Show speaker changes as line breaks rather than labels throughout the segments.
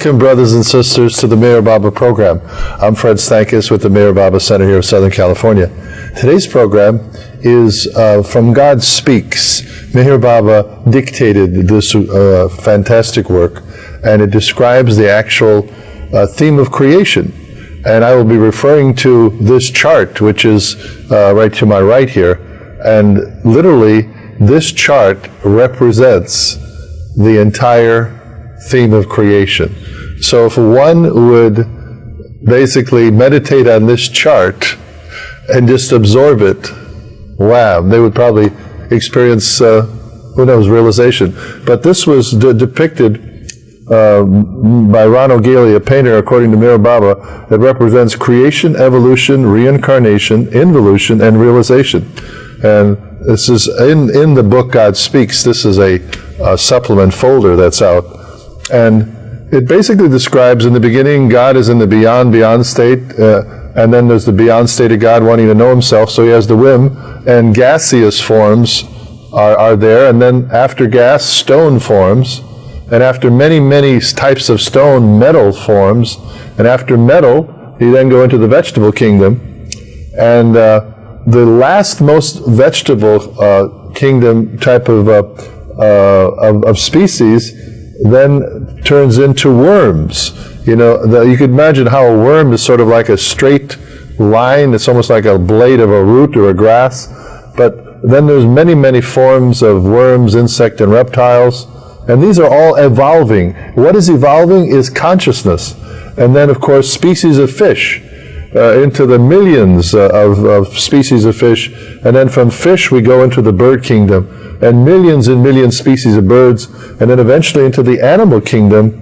Welcome, brothers and sisters, to the Meher Baba program. I'm Fred Stankus with the Meher Baba Center here of Southern California. Today's program is From God Speaks. Meher Baba dictated this fantastic work, and it describes the actual theme of creation. And I will be referring to this chart, which is right to my right here. And literally, this chart represents the entire theme of creation. So if one would basically meditate on this chart and just absorb it, wow, they would probably experience, who knows, realization. But this was depicted by Ron O'Galey, a painter, according to Meher Baba. It represents creation, evolution, reincarnation, involution, and realization. And this is in the book God Speaks. This is a supplement folder that's out. And it basically describes, in the beginning, God is in the beyond state, and then there's the beyond state of God wanting to know himself, so he has the whim, and gaseous forms are there, and then after gas, stone forms, and after many types of stone, metal forms, and after metal, you then go into the vegetable kingdom, and the last most vegetable kingdom type of species then turns into worms. You know, you could imagine how a worm is sort of like a straight line. It's almost like a blade of a root or a grass. But then there's many forms of worms, insect, and reptiles. And these are all evolving. What is evolving is consciousness. And then, of course, species of fish, into the millions of species of fish. And then from fish we go into the bird kingdom, and millions species of birds, and then eventually into the animal kingdom,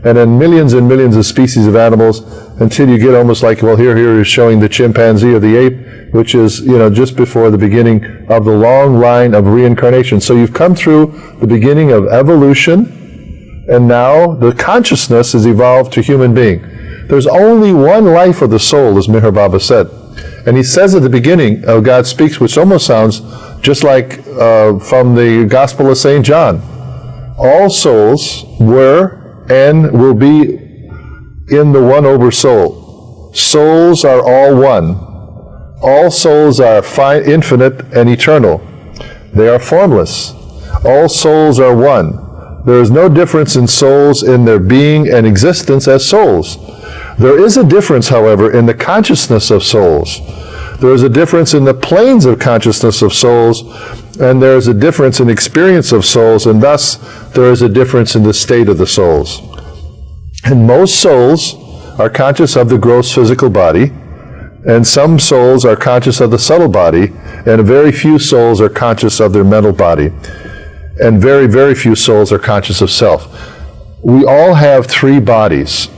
and then millions and millions of species of animals, until you get almost like, well, here is showing the chimpanzee or the ape, which is, you know, just before the beginning of the long line of reincarnation. So you've come through the beginning of evolution, and now the consciousness has evolved to human being. There's only one life of the soul, as Meher Baba said. And he says at the beginning of God Speaks, which almost sounds just like from the Gospel of St. John. All souls were and will be in the one over soul. Souls are all one. All souls are infinite and eternal. They are formless. All souls are one. There is no difference in souls in their being and existence as souls. There is a difference, however, in the consciousness of souls. There is a difference in the planes of consciousness of souls, and there is a difference in experience of souls, and thus there is a difference in the state of the souls. And most souls are conscious of the gross physical body, and some souls are conscious of the subtle body, and very few souls are conscious of their mental body, and very few souls are conscious of self. We all have three bodies.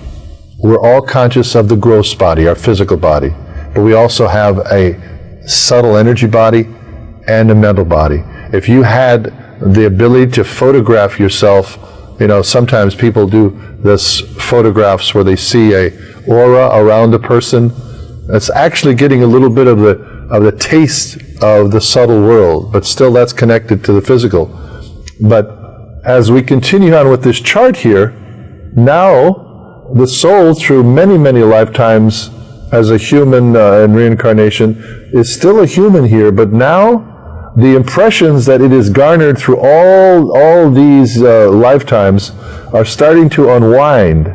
We're all conscious of the gross body, our physical body, but we also have a subtle energy body and a mental body. If you had the ability to photograph yourself, you know, sometimes people do this photographs where they see a aura around a person. It's actually getting a little bit of the taste of the subtle world, but still that's connected to the physical. But as we continue on with this chart here, now the soul, through many lifetimes as a human in reincarnation, is still a human here, but now the impressions that it is garnered through all these lifetimes are starting to unwind.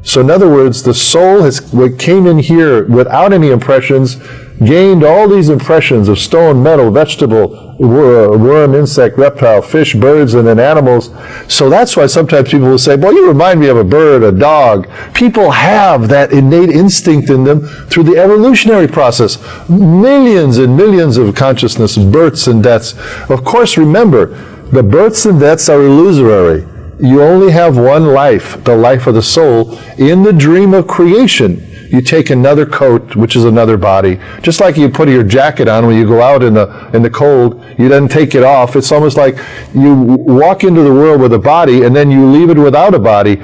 So in other words, the soul what came in here without any impressions, gained all these impressions of stone, metal, vegetable, worm, insect, reptile, fish, birds, and then animals. So that's why sometimes people will say, well, you remind me of a bird, a dog. People have that innate instinct in them through the evolutionary process. Millions and millions of consciousness, births and deaths. Of course, remember, the births and deaths are illusory. You only have one life, the life of the soul. In the dream of creation, you take another coat, which is another body. Just like you put your jacket on when you go out in the cold, you then take it off. It's almost like you walk into the world with a body and then you leave it without a body.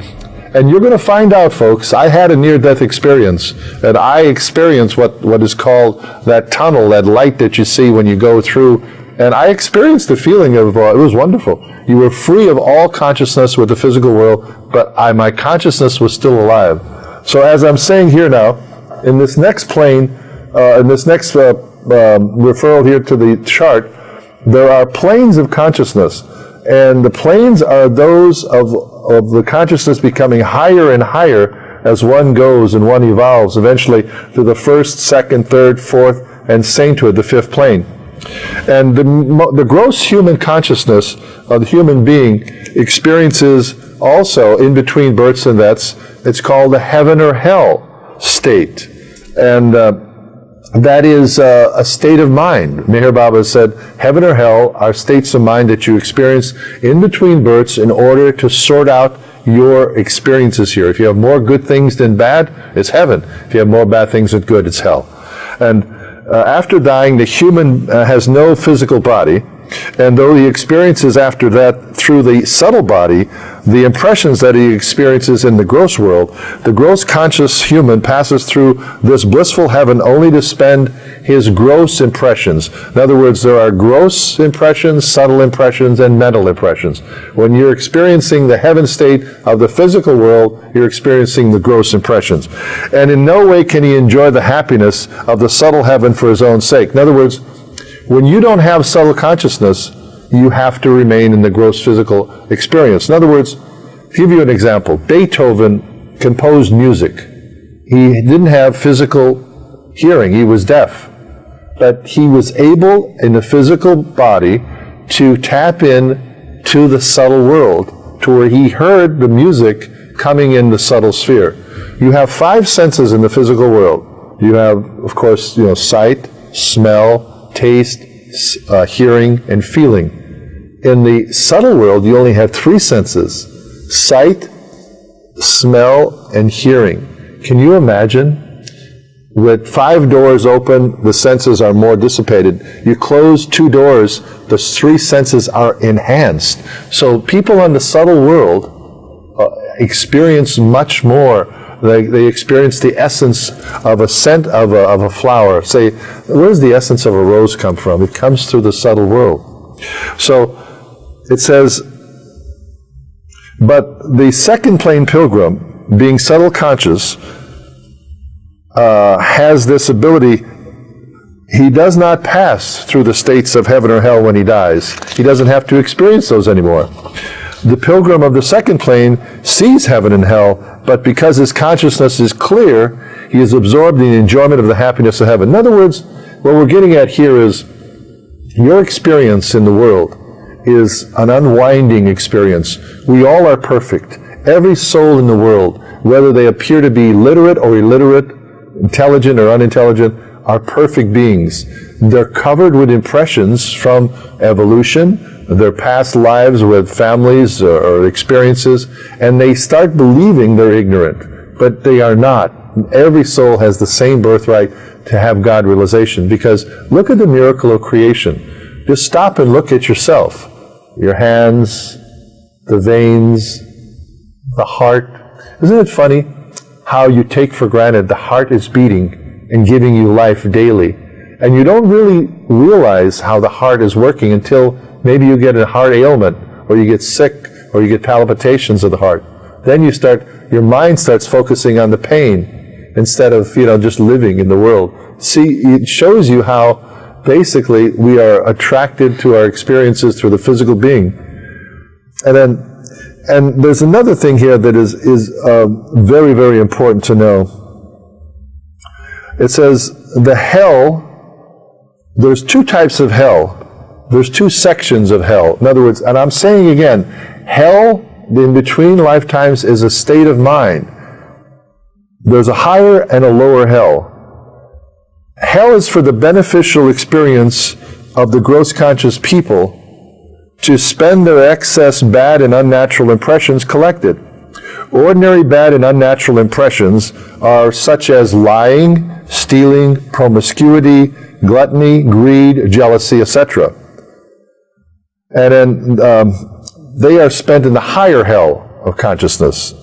And you're going to find out, folks, I had a near-death experience, and I experienced what is called that tunnel, that light that you see when you go through And I experienced the feeling of, it was wonderful. You were free of all consciousness with the physical world, but my consciousness was still alive. So as I'm saying here now, in this next plane, in this next referral here to the chart, there are planes of consciousness. And the planes are those of the consciousness becoming higher and higher as one goes and one evolves eventually to the first, second, third, fourth, and sainthood, the fifth plane. And the gross human consciousness of the human being experiences also in between births and deaths. It's called the heaven or hell state. And that is a state of mind. Meher Baba said, heaven or hell are states of mind that you experience in between births in order to sort out your experiences here. If you have more good things than bad, it's heaven. If you have more bad things than good, it's hell. And after dying, the human has no physical body, and though he experiences after that through the subtle body, the impressions that he experiences in the gross world, the gross conscious human passes through this blissful heaven only to spend his gross impressions. In other words, there are gross impressions, subtle impressions, and mental impressions. When you're experiencing the heaven state of the physical world, you're experiencing the gross impressions. And in no way can he enjoy the happiness of the subtle heaven for his own sake. In other words, when you don't have subtle consciousness, you have to remain in the gross physical experience. In other words, to give you an example, Beethoven composed music. He didn't have physical hearing. He was deaf. But he was able, in the physical body, to tap in to the subtle world, to where he heard the music coming in the subtle sphere. You have 5 senses in the physical world. You have, of course, sight, smell, taste, hearing, and feeling. In the subtle world, you only have 3 senses: sight, smell, and hearing. Can you imagine? With 5 doors open, the senses are more dissipated. You close 2 doors, the 3 senses are enhanced. So people in the subtle world experience much more. They experience the essence of a scent of a flower. Say, where does the essence of a rose come from? It comes through the subtle world. So it says, but the second plane pilgrim, being subtle conscious, has this ability. He does not pass through the states of heaven or hell when he dies. He doesn't have to experience those anymore. The pilgrim of the second plane sees heaven and hell, but because his consciousness is clear, he is absorbed in the enjoyment of the happiness of heaven. In other words, what we're getting at here is your experience in the world is an unwinding experience. We all are perfect. Every soul in the world, whether they appear to be literate or illiterate, intelligent or unintelligent, are perfect beings. They're covered with impressions from evolution, their past lives with families or experiences, and they start believing they're ignorant, but they are not. Every soul has the same birthright to have God realization, because look at the miracle of creation. Just stop and look at yourself. Your hands, the veins, the heart. Isn't it funny how you take for granted the heart is beating and giving you life daily, and you don't really realize how the heart is working until maybe you get a heart ailment, or you get sick, or you get palpitations of the heart. Then your mind starts focusing on the pain instead of, just living in the world. See, it shows you how basically we are attracted to our experiences through the physical being. And there's another thing here that is very, very important to know. It says the hell, there's 2 types of hell. There's 2 sections of hell. In other words, and I'm saying again, hell in between lifetimes is a state of mind. There's a higher and a lower hell. Hell is for the beneficial experience of the gross conscious people to spend their excess bad and unnatural impressions collected. Ordinary bad and unnatural impressions are such as lying, stealing, promiscuity, gluttony, greed, jealousy, etc. And then they are spent in the higher hell of consciousness.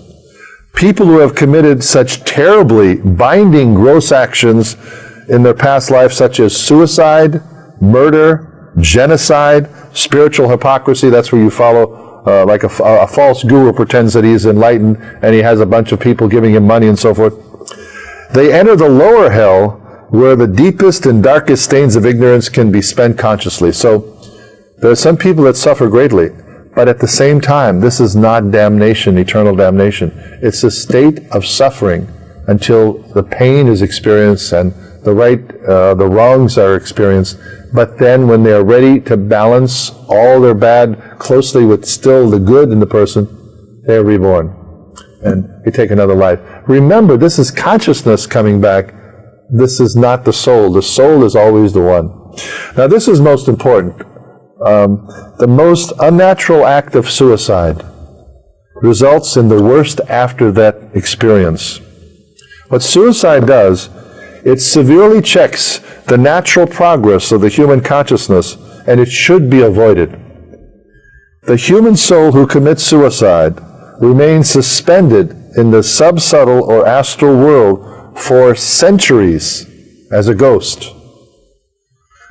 People who have committed such terribly binding gross actions in their past life, such as suicide, murder, genocide, spiritual hypocrisy. That's where you follow like a false guru pretends that he's enlightened and he has a bunch of people giving him money and so forth. They enter the lower hell where the deepest and darkest stains of ignorance can be spent consciously. So there are some people that suffer greatly, but at the same time, this is not damnation, eternal damnation. It's a state of suffering until the pain is experienced and the wrongs are experienced. But then when they are ready to balance all their bad closely with still the good in the person, they are reborn and they take another life. Remember, this is consciousness coming back. This is not the soul. The soul is always the one. Now this is most important. The most unnatural act of suicide results in the worst after-death experience. What suicide does, it severely checks the natural progress of the human consciousness, and it should be avoided. The human soul who commits suicide remains suspended in the subsubtle or astral world for centuries as a ghost,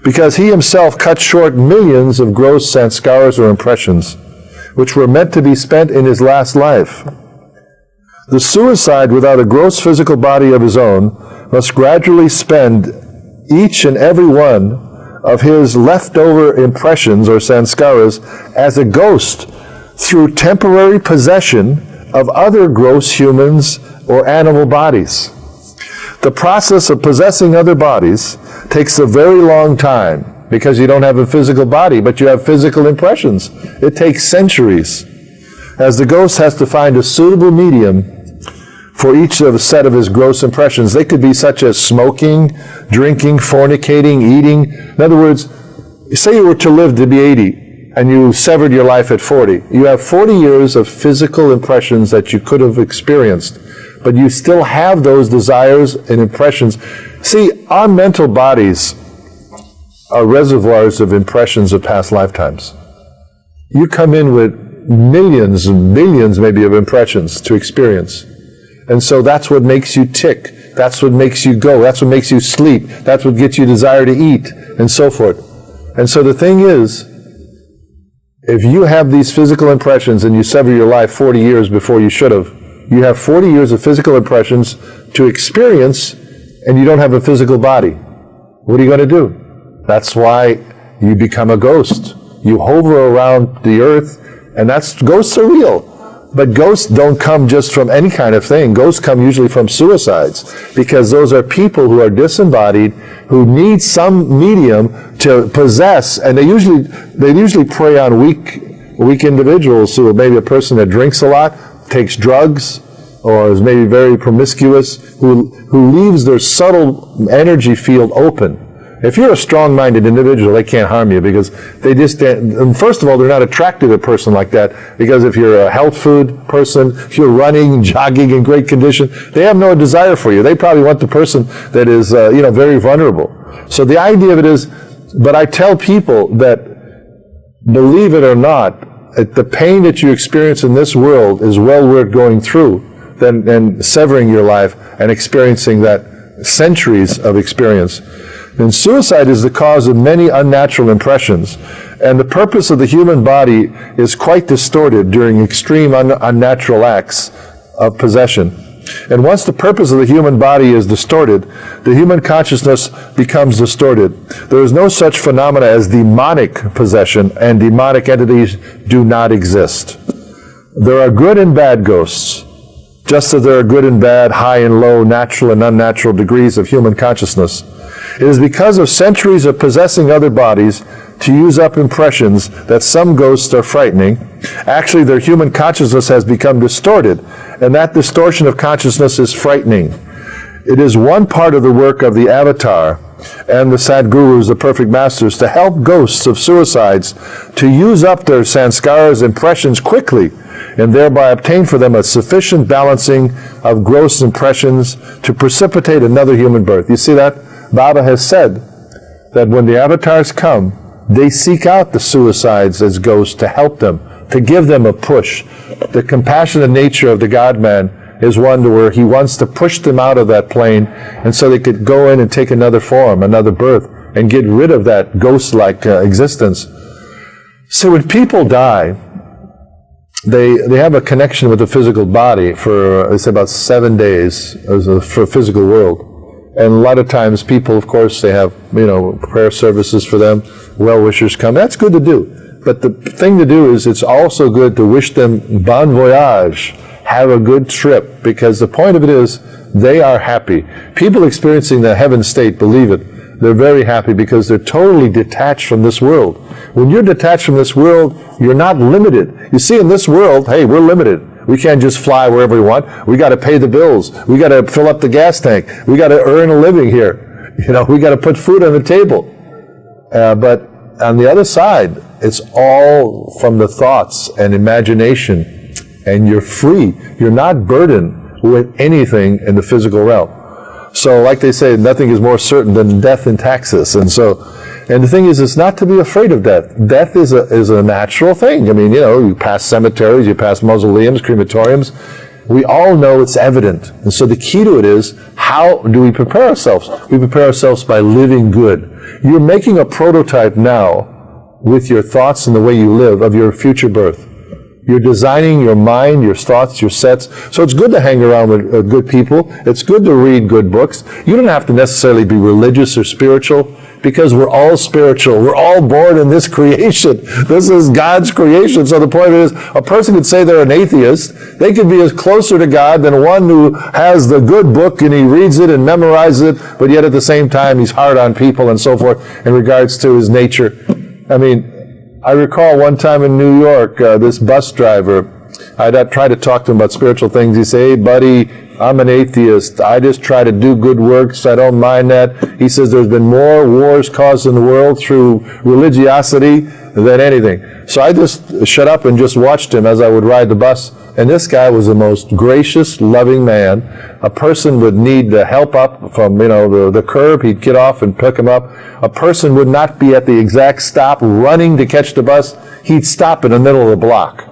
because he himself cut short millions of gross sanskaras or impressions, which were meant to be spent in his last life. The suicide without a gross physical body of his own must gradually spend each and every one of his leftover impressions or sanskaras as a ghost through temporary possession of other gross humans or animal bodies. The process of possessing other bodies takes a very long time because you don't have a physical body, but you have physical impressions. It takes centuries, as the ghost has to find a suitable medium for each of a set of his gross impressions. They could be such as smoking, drinking, fornicating, eating. In other words, say you were to live to be 80 and you severed your life at 40. You have 40 years of physical impressions that you could have experienced, but you still have those desires and impressions. See, our mental bodies are reservoirs of impressions of past lifetimes. You come in with millions and billions maybe of impressions to experience. And so that's what makes you tick. That's what makes you go. That's what makes you sleep. That's what gets you desire to eat, and so forth. And so the thing is, if you have these physical impressions and you sever your life 40 years before you should have, you have 40 years of physical impressions to experience, and you don't have a physical body. What are you going to do? That's why you become a ghost. You hover around the earth, and ghosts are real. But ghosts don't come just from any kind of thing. Ghosts come usually from suicides, because those are people who are disembodied, who need some medium to possess, and they usually prey on weak individuals, who are maybe a person that drinks a lot, takes drugs, or is maybe very promiscuous, who leaves their subtle energy field open. If you're a strong-minded individual, they can't harm you, because they just, and first of all, they're not attracted to a person like that, because if you're a health food person, if you're running, jogging in great condition, they have no desire for you. They probably want the person that is, very vulnerable. So the idea of it is, but I tell people that, believe it or not, the pain that you experience in this world is well worth going through than severing your life and experiencing that centuries of experience. And suicide is the cause of many unnatural impressions, and the purpose of the human body is quite distorted during extreme unnatural acts of possession. And once the purpose of the human body is distorted, the human consciousness becomes distorted. There is no such phenomena as demonic possession, and demonic entities do not exist. There are good and bad ghosts, just as there are good and bad, high and low, natural and unnatural degrees of human consciousness. It is because of centuries of possessing other bodies to use up impressions that some ghosts are frightening. Actually, their human consciousness has become distorted, and that distortion of consciousness is frightening. It is one part of the work of the avatar and the Sadgurus, the perfect masters, to help ghosts of suicides to use up their sanskaras, impressions quickly, and thereby obtain for them a sufficient balancing of gross impressions to precipitate another human birth. You see that? Baba has said that when the avatars come, they seek out the suicides as ghosts to help them, to give them a push. The compassionate nature of the God-man is one to where he wants to push them out of that plane, and so they could go in and take another form, another birth, and get rid of that ghost-like existence. So when people die, they have a connection with the physical body for, it's about 7 days for a physical world. And a lot of times people, of course, they have, prayer services for them, well-wishers come. That's good to do. But the thing to do is it's also good to wish them bon voyage, have a good trip, because the point of it is they are happy. People experiencing the heaven state, believe it, they're very happy because they're totally detached from this world. When you're detached from this world, you're not limited. You see, in this world, hey, we're limited. We can't just fly wherever we want. We got to pay the bills. We got to fill up the gas tank. We got to earn a living here. We got to put food on the table. But on the other side, it's all from the thoughts and imagination, and you're free. You're not burdened with anything in the physical realm. So, like they say, nothing is more certain than death and taxes. And the thing is, it's not to be afraid of death. Death is a natural thing. I mean, you pass cemeteries, you pass mausoleums, crematoriums. We all know it's evident. And so the key to it is, how do we prepare ourselves? We prepare ourselves by living good. You're making a prototype now with your thoughts and the way you live of your future birth. You're designing your mind, your thoughts, your sets. So it's good to hang around with good people. It's good to read good books. You don't have to necessarily be religious or spiritual, because we're all spiritual. We're all born in this creation. This is God's creation. So the point is, a person could say they're an atheist. They could be as closer to God than one who has the good book and he reads it and memorizes it, but yet at the same time he's hard on people and so forth in regards to his nature. I mean, I recall one time in New York, this bus driver, I'd try to talk to him about spiritual things. He'd say, hey, buddy, I'm an atheist. I just try to do good works. I don't mind that. He says there's been more wars caused in the world through religiosity than anything. So I just shut up and just watched him as I would ride the bus. And this guy was the most gracious, loving man. A person would need the help up from, the curb. He'd get off and pick him up. A person would not be at the exact stop running to catch the bus. He'd stop in the middle of the block.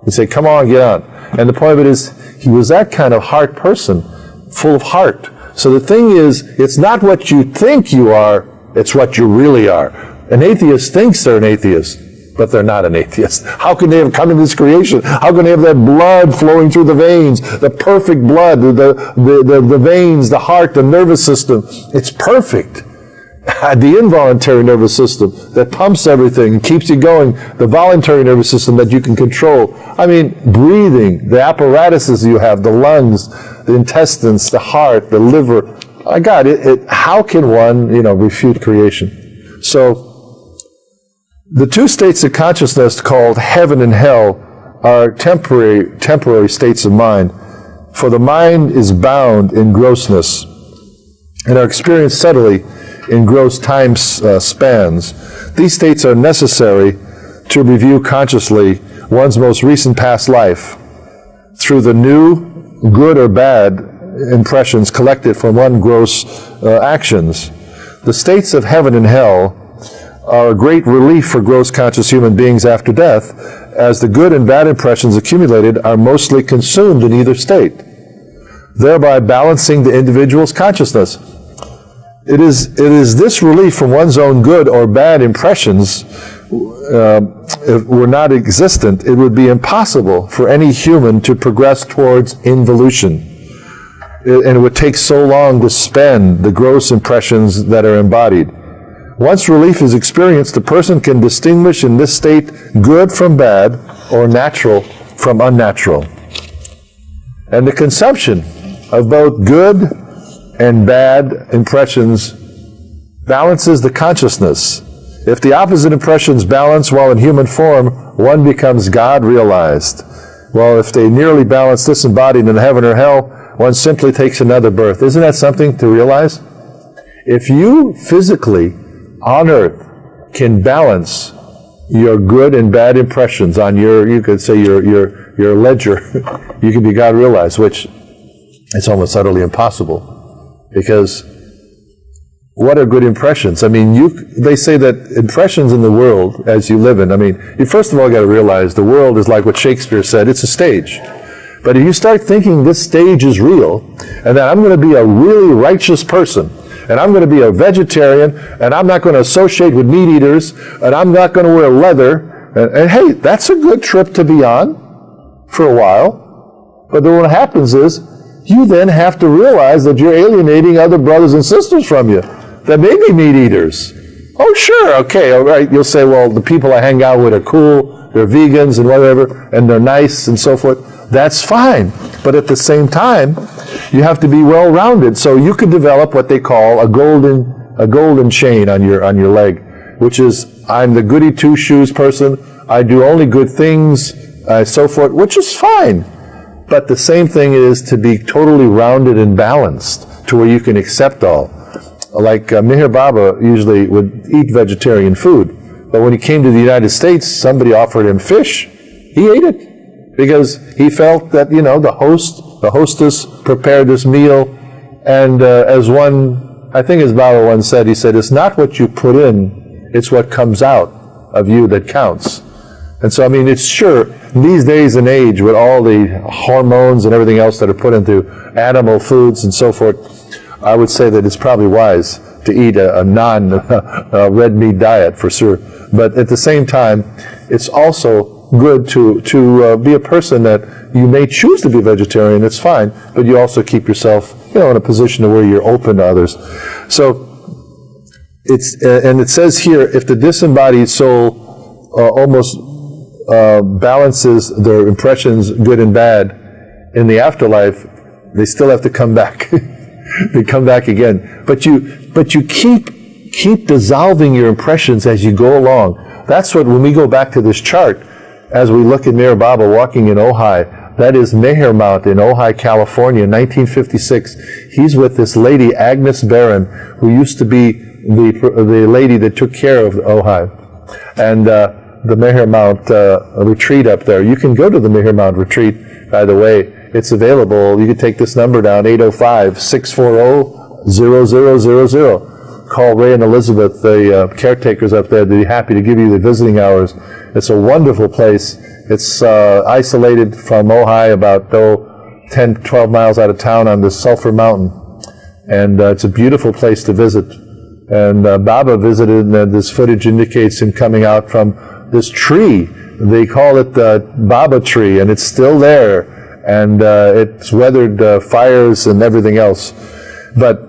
He'd say, come on, get on. And the point of it is, he was that kind of heart person, full of heart. So the thing is, it's not what you think you are, it's what you really are. An atheist thinks they're an atheist, but they're not an atheist. How can they have come into this creation? How can they have that blood flowing through the veins, the perfect blood, the veins, the heart, the nervous system? It's perfect. The involuntary nervous system that pumps everything and keeps you going, the voluntary nervous system that you can control. I mean, breathing, the apparatuses you have, the lungs, the intestines, the heart, the liver. My God, how can one, refute creation? So, the two states of consciousness called heaven and hell are temporary states of mind. For the mind is bound in grossness and are experienced subtly in gross time spans. These states are necessary to review consciously one's most recent past life through the new, good or bad impressions collected from one gross actions. The states of heaven and hell are a great relief for gross conscious human beings after death, as the good and bad impressions accumulated are mostly consumed in either state, thereby balancing the individual's consciousness. It is this relief from one's own good or bad impressions, if were not existent, it would be impossible for any human to progress towards involution. And it would take so long to spend the gross impressions that are embodied. Once relief is experienced, the person can distinguish in this state good from bad or natural from unnatural. And the consumption of both good and bad impressions balances the consciousness. If the opposite impressions balance while in human form, one becomes God realized. While if they nearly balance disembodied in heaven or hell, one simply takes another birth. Isn't that something to realize? If you physically on earth can balance your good and bad impressions on you could say your ledger, you can be God realized, which it's almost utterly impossible. Because what are good impressions? I mean, they say that impressions in the world as you live in, you first of all got to realize the world is like what Shakespeare said, it's a stage. But if you start thinking this stage is real, and that I'm going to be a really righteous person, and I'm going to be a vegetarian, and I'm not going to associate with meat eaters, and I'm not going to wear leather. And hey, that's a good trip to be on for a while. But then what happens is, you then have to realize that you're alienating other brothers and sisters from you that may be meat eaters. Oh, sure, okay, all right. You'll say, well, the people I hang out with are cool, they're vegans and whatever, and they're nice and so forth. That's fine. But at the same time, you have to be well-rounded. So you could develop what they call a golden chain on your leg, which is, I'm the goody two-shoes person, I do only good things, so forth, which is fine. But the same thing is to be totally rounded and balanced to where you can accept all. Like Meher Baba usually would eat vegetarian food, but when he came to the United States, somebody offered him fish. He ate it because he felt that, you know, the hostess prepared this meal, and as one, I think as Baba once said, he said, it's not what you put in, it's what comes out of you that counts. And so, I mean, it's sure, in these days and age, with all the hormones and everything else that are put into animal foods and so forth, I would say that it's probably wise to eat a non-red meat diet for sure. But at the same time, it's also good to be a person that you may choose to be vegetarian, it's fine, but you also keep yourself, you know, in a position where you're open to others. So, and it says here, if the disembodied soul almost balances their impressions, good and bad, in the afterlife, they still have to come back. They come back again. But you keep dissolving your impressions as you go along. That's what, when we go back to this chart, as we look at Meher Baba walking in Ojai, that is Meher Mount in Ojai, California, 1956. He's with this lady, Agnes Barron, who used to be the lady that took care of Ojai. And the Meher Mount retreat up there. You can go to the Meher Mount retreat, by the way. It's available. You can take this number down, 805-640-0000. Call Ray and Elizabeth, the caretakers up there. They'd be happy to give you the visiting hours. It's a wonderful place. It's isolated from Ojai, about 10, 12 miles out of town on the Sulphur Mountain. And it's a beautiful place to visit. And Baba visited, and this footage indicates him coming out from this tree. They call it the Baba tree, and it's still there. And it's weathered fires and everything else. But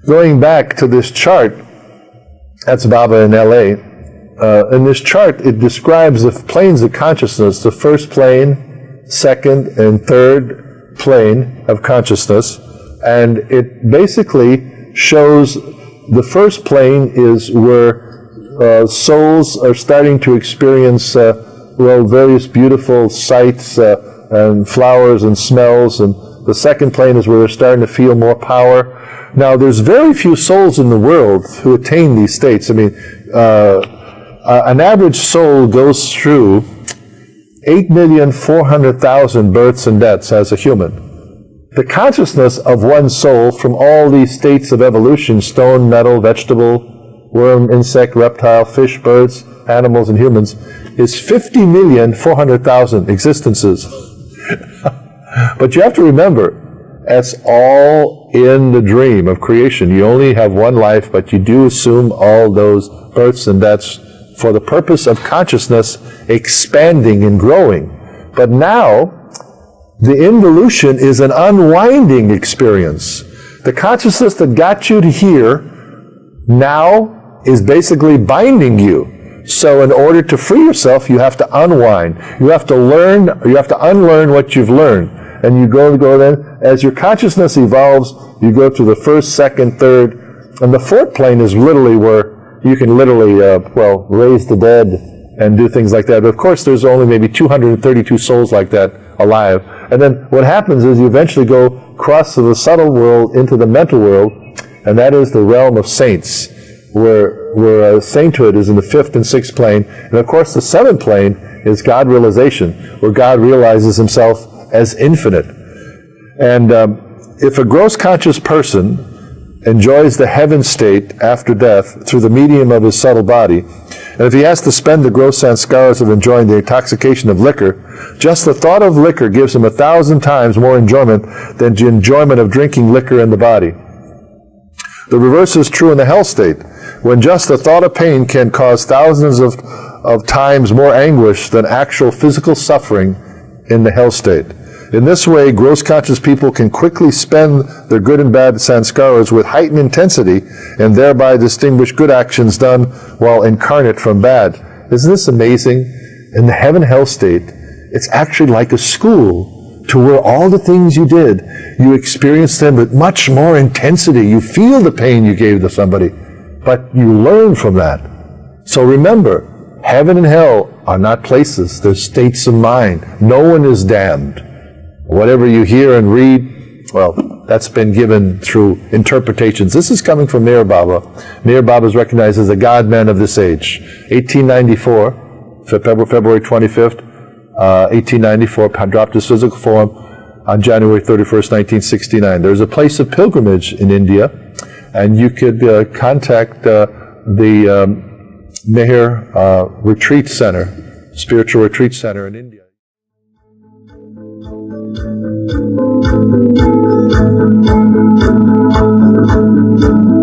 going back to this chart, that's Baba in L.A., in this chart, it describes the planes of consciousness, the first plane, second, and third plane of consciousness. And it basically shows the first plane is where souls are starting to experience various beautiful sights, and flowers and smells, and the second plane is where they're starting to feel more power. Now, there's very few souls in the world who attain these states. I mean, an average soul goes through 8,400,000 births and deaths as a human. The consciousness of one soul from all these states of evolution, stone, metal, vegetable, worm, insect, reptile, fish, birds, animals, and humans, is 50,400,000 existences. But you have to remember, that's all in the dream of creation. You only have one life, but you do assume all those births and deaths for the purpose of consciousness expanding and growing. But now, the involution is an unwinding experience. The consciousness that got you to here now is basically binding you. So in order to free yourself, you have to unwind. You have to learn, you have to unlearn what you've learned. And you go then, as your consciousness evolves, you go to the first, second, third, and the fourth plane is literally where you can literally, raise the dead and do things like that. But of course, there's only maybe 232 souls like that alive. And then what happens is you eventually go cross to the subtle world into the mental world, and that is the realm of saints, where sainthood is in the fifth and sixth plane. And of course, the seventh plane is God realization, where God realizes himself as infinite. And if a gross conscious person enjoys the heaven state after death through the medium of his subtle body, and if he has to spend the gross sanskaras of enjoying the intoxication of liquor, just the thought of liquor gives him 1,000 times more enjoyment than the enjoyment of drinking liquor in the body. The reverse is true in the hell state, when just the thought of pain can cause thousands of times more anguish than actual physical suffering in the hell state. In this way, gross conscious people can quickly spend their good and bad sanskaras with heightened intensity and thereby distinguish good actions done while incarnate from bad. Isn't this amazing? In the heaven-hell state, it's actually like a school to where all the things you did, you experience them with much more intensity. You feel the pain you gave to somebody, but you learn from that. So remember, heaven and hell are not places. They're states of mind. No one is damned. Whatever you hear and read, well, that's been given through interpretations. This is coming from Meher Baba. Meher Baba is recognized as the God-man of this age. 1894, February 25th, 1894, dropped his physical form on January 31st, 1969. There's a place of pilgrimage in India, and you could contact the Meher Retreat Center, Spiritual Retreat Center in India. Thank you.